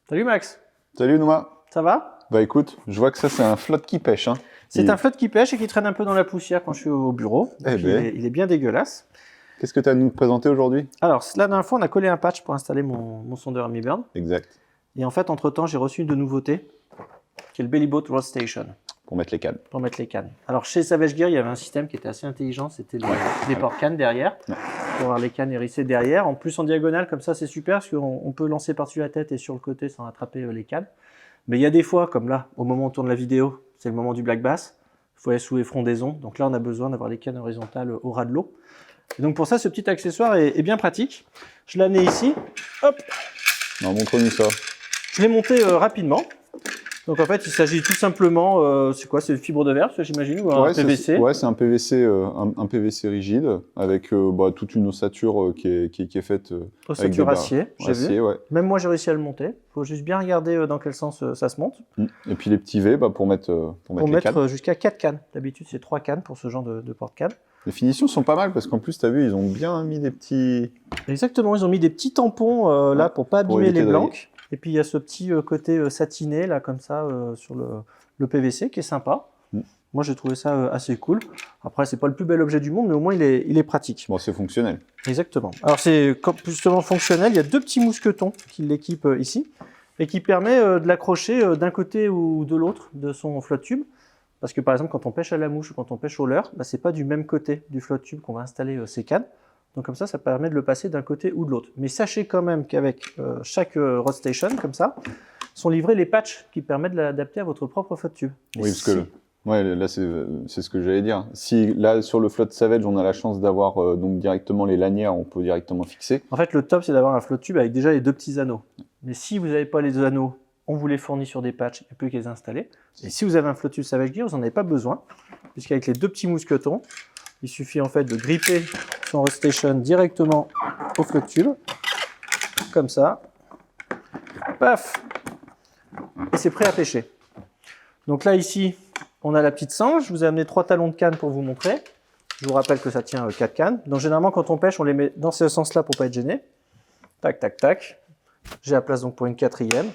Salut Max, Salut Nouma. ça va? Bah écoute, je vois que ça c'est un flotte qui pêche. Hein. C'est un flotte qui pêche et qui traîne un peu dans la poussière quand je suis au bureau. Donc Eh ben. il est bien dégueulasse. Qu'est-ce que tu as à nous présenter aujourd'hui? Alors, la dernière fois, on a collé un patch pour installer mon sondeur Amibird. Exact. Et en fait, entre-temps, j'ai reçu une de nouveautés, qui est le Belly Boat Rod Station, Pour mettre les cannes. pour mettre les cannes. Alors, chez Savage Gear, il y avait un système qui était assez intelligent, c'était les portes-cannes derrière, pour avoir les cannes hérissées derrière. En plus, en diagonale, comme ça, c'est super, parce qu'on peut lancer par-dessus la tête et sur le côté sans attraper les cannes. Mais il y a des fois, comme là, au moment où on tourne la vidéo, c'est le moment du black bass, il faut aller sous les frondaisons. Donc là, on a besoin d'avoir les cannes horizontales au ras de l'eau. Et donc pour ça, ce petit accessoire est bien pratique. Je l'ai amené ici. Hop, Non, montre-nous ça. je l'ai monté rapidement. Donc en fait, il s'agit tout simplement, c'est quoi? C'est une fibre de verre, j'imagine, ou un PVC? Ouais, c'est un PVC, un PVC rigide avec toute une ossature qui est faite. Ossature acier, j'ai vu. Acier, ouais. Même moi, j'ai réussi à le monter. Il faut juste bien regarder dans quel sens ça se monte. Et puis les petits V pour mettre Pour les cannes. mettre jusqu'à 4 cannes. D'habitude, c'est 3 cannes pour ce genre de porte-cannes. Les finitions sont pas mal parce qu'en plus, tu as vu, ils ont bien mis des petits. Exactement, ils ont mis des petits tampons là pour pas abîmer éviter les de blancs. Et puis il y a ce petit côté satiné là comme ça sur le PVC qui est sympa. Moi j'ai trouvé ça assez cool. Après c'est pas le plus bel objet du monde mais au moins il est pratique. Bon, c'est fonctionnel. Exactement. Alors c'est justement fonctionnel, il y a deux petits mousquetons qui l'équipent ici et qui permet de l'accrocher d'un côté ou de l'autre de son flotte tube. Parce que par exemple quand on pêche à la mouche ou quand on pêche au leurre, bah, c'est pas du même côté du flotte tube qu'on va installer ces cannes. Donc comme ça permet de le passer d'un côté ou de l'autre. Mais sachez quand même qu'avec chaque Rod Station, comme ça, sont livrés les patchs qui permettent de l'adapter à votre propre flotte tube. Oui, parce que là c'est ce que j'allais dire. Si là sur le flotte Savage, on a la chance d'avoir donc directement les lanières, on peut directement fixer. En fait, le top c'est d'avoir un flotte tube avec déjà les deux petits anneaux. Mais si vous n'avez pas les deux anneaux, on vous les fournit sur des patchs, il n'y a plus qu'à les installer. Et si vous avez un flotte tube Savage Gear, vous n'en avez pas besoin, puisqu'avec les deux petits mousquetons, il suffit en fait de gripper son Rod Station directement au flotte tube, comme ça, paf, et c'est prêt à pêcher. Donc là ici, on a la petite sangle. Je vous ai amené 3 talons de canne pour vous montrer. Je vous rappelle que ça tient 4 cannes. Donc généralement quand on pêche, on les met dans ce sens-là pour pas être gêné. Tac, tac, tac. J'ai la place donc pour une 4e.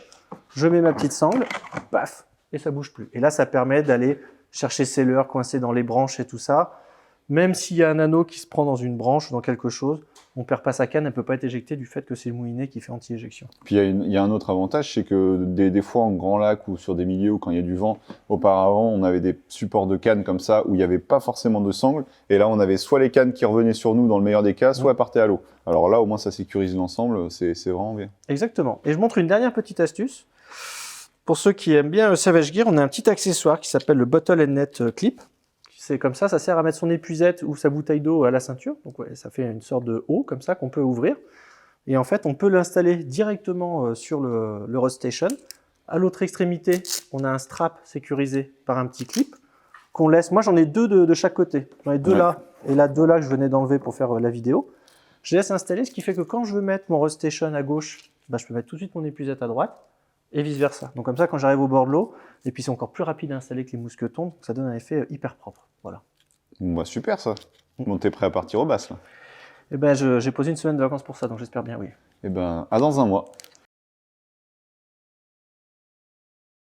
Je mets ma petite sangle, paf, et ça bouge plus. Et là, ça permet d'aller chercher ses leurres coincés dans les branches et tout ça. Même s'il y a un anneau qui se prend dans une branche ou dans quelque chose, on ne perd pas sa canne, elle ne peut pas être éjectée du fait que c'est le moulinet qui fait anti-éjection. Puis il y a un autre avantage, c'est que des fois en grand lac ou sur des milieux où quand il y a du vent, auparavant on avait des supports de cannes comme ça où il n'y avait pas forcément de sangle. Et là on avait soit les cannes qui revenaient sur nous dans le meilleur des cas, soit elles partaient à l'eau. Alors là au moins ça sécurise l'ensemble, c'est vraiment bien. Exactement. Et je montre une dernière petite astuce. Pour ceux qui aiment bien Savage Gear, on a un petit accessoire qui s'appelle le Bottle and Net Clip. C'est comme ça sert à mettre son épuisette ou sa bouteille d'eau à la ceinture. Donc ouais, ça fait une sorte de haut comme ça qu'on peut ouvrir. Et en fait, on peut l'installer directement sur le Rod Station. À l'autre extrémité, on a un strap sécurisé par un petit clip qu'on laisse. Moi, j'en ai deux de chaque côté. J'en ai deux là et là deux là que je venais d'enlever pour faire la vidéo. Je laisse installer, ce qui fait que quand je veux mettre mon Rod Station à gauche, bah, je peux mettre tout de suite mon épuisette à droite. Et vice versa. Donc comme ça, quand j'arrive au bord de l'eau, et puis c'est encore plus rapide à installer que les mousquetons, donc ça donne un effet hyper propre. Voilà. Bon, bah, super ça. Bon, t'es prêt à partir au basses là? Eh ben, j'ai posé une semaine de vacances pour ça, donc j'espère bien oui. Eh ben, à dans un mois.